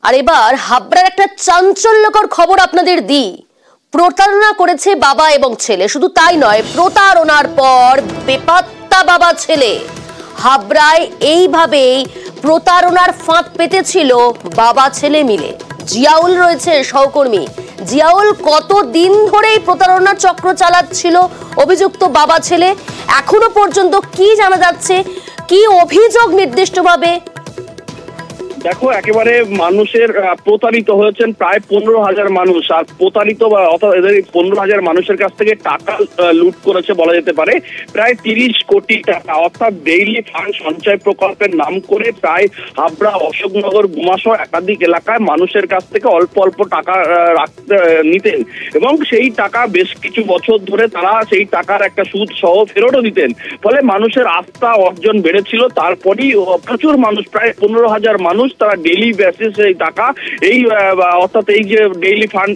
আর এবার হাবড়ার একটা চাঞ্চল্যকর খবর আপনাদের দিই। প্রতারণা করেছে বাবা এবং ছেলে, শুধু তাই নয়, প্রতারণার পর বেপাত্তা বাবা ছেলে। হাবড়ায় এইভাবেই প্রতারণার ফাঁদ পেতেছিল বাবা ছেলে মিলে। জিয়াউল রয়েছে সহকর্মী। জিয়াউল, কতদিন ধরে এই প্রতারণার চক্র চালাচ্ছিল অভিযুক্ত বাবা ছেলে? এখনো পর্যন্ত কি জানা যাচ্ছে, কি অভিযোগ নির্দিষ্টভাবে? দেখো, একেবারে মানুষের প্রতারিত হয়েছেন প্রায় 15,000 মানুষ। আর প্রতারিত অর্থাৎ এদের 15,000 মানুষের কাছ থেকে টাকা লুট করেছে বলা যেতে পারে প্রায় 30 কোটি টাকা। অর্থাৎ ডেইলি ফান্ড সঞ্চয় প্রকল্পের নাম করে প্রায় হাবড়া, অশোকনগর, গুমাসহ একাধিক এলাকায় মানুষের কাছ থেকে অল্প অল্প টাকা নিতেন এবং সেই টাকা বেশ কিছু বছর ধরে তারা সেই টাকার একটা সুদ সহ ফেরতও দিতেন। ফলে মানুষের আস্থা অর্জন বেড়েছিল। তারপরেই প্রচুর মানুষ, প্রায় 15,000 মানুষ, তারা ডেইলি বেসিস এই টাকা অর্থাৎ এই যে ডেইলি ফান্ড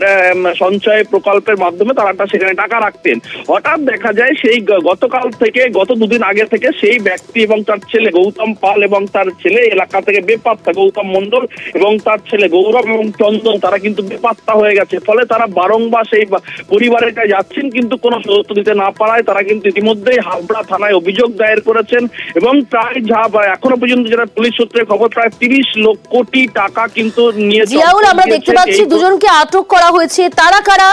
সঞ্চয় প্রকল্পের মাধ্যমে তারা সেখানে টাকা রাখতেন। হঠাৎ দেখা যায় সেই গতকাল থেকে, গত দুদিন আগে থেকে সেই ব্যক্তি এবং তার ছেলে গৌতম পাল এবং তার ছেলে এলাকা থেকে বেপাত্তা, গৌতম মণ্ডল এবং তার ছেলে গৌরব এবং চন্দন, তারা কিন্তু বেপাত্তা হয়ে গেছে। ফলে তারা বারংবার সেই পরিবারের কাছে যাচ্ছেন, কিন্তু কোনো সদস্য দিতে না পারায় তারা কিন্তু ইতিমধ্যেই হাবড়া থানায় অভিযোগ দায়ের করেছেন এবং প্রায় এখনো পর্যন্ত যেটা পুলিশ সূত্রে খবর, প্রায় 30 কোটি টাকা কিন্তু নিয়ে। জিয়াউল, আমরা দেখতে পাচ্ছি দুজনকে আটক করা হয়েছে, তারা কারা?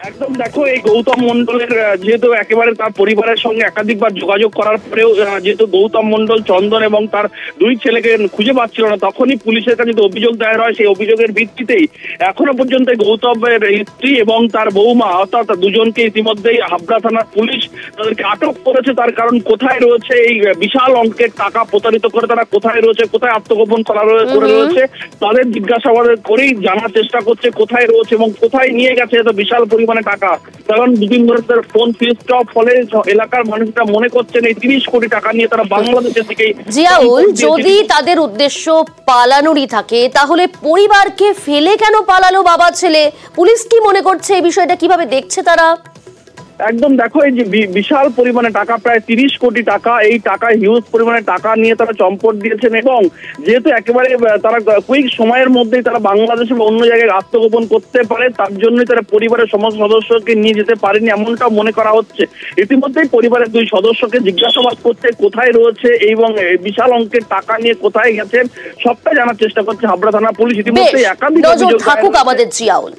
একদম, দেখো, এই গৌতম মণ্ডলের যেহেতু একেবারে তার পরিবারের সঙ্গে একাধিকবার যোগাযোগ করার পরেও যেহেতু গৌতম মণ্ডল, চন্দন এবং তার দুই ছেলেকে খুঁজে পাচ্ছিল না, তখনই পুলিশের কাছে অভিযোগ দায়ের হয়। সেই অভিযোগের ভিত্তিতেই এখনো পর্যন্ত গৌতমের স্ত্রী এবং তার বৌমা অর্থাৎ দুজনকে ইতিমধ্যেই হাবড়া থানার পুলিশ তাদেরকে আটক করেছে। তার কারণ, কোথায় রয়েছে এই বিশাল অঙ্কের টাকা প্রতারিত করে তারা, কোথায় রয়েছে, কোথায় আত্মগোপন করে রয়েছে, তাদের জিজ্ঞাসাবাদ করেই জানার চেষ্টা করছে কোথায় রয়েছে এবং কোথায় নিয়ে গেছে এত বিশাল পরিমাণে টাকা। কারণ দুদিন ধরে তার ফোন সুইচ অফ, ফলে এলাকার মানুষরা মনে করছেন এই 30 কোটি টাকা নিয়ে তারা বাংলাদেশের দিকে। জিয়াউল, যদি তাদের উদ্দেশ্য পালানোরই থাকে, তাহলে পরিবারকে ফেলে কেন পালালো বাবা ছেলে? পুলিশ কি মনে করছে, এই বিষয়টা কিভাবে দেখছে তারা? একদম, দেখো, এই যে বিশাল পরিমাণে টাকা, প্রায় 30 কোটি টাকা, এই টাকা হিউজ পরিমাণে টাকা নিয়ে তারা চম্পট দিয়েছেন এবং যেহেতু একেবারে তারা কুইক সময়ের মধ্যেই তারা বাংলাদেশে বা অন্য জায়গায় আত্মগোপন করতে পারে, তার জন্যই তারা পরিবারের সমস্ত সদস্যকে নিয়ে যেতে পারেনি, এমনটা মনে করা হচ্ছে। ইতিমধ্যেই পরিবারের দুই সদস্যকে জিজ্ঞাসাবাদ করতে কোথায় রয়েছে এবং বিশাল অঙ্কের টাকা নিয়ে কোথায় গেছেন সবটাই জানার চেষ্টা করছে হাবড়া থানা পুলিশ। ইতিমধ্যে একাধিক থাকুক আমাদের জিয়াউল।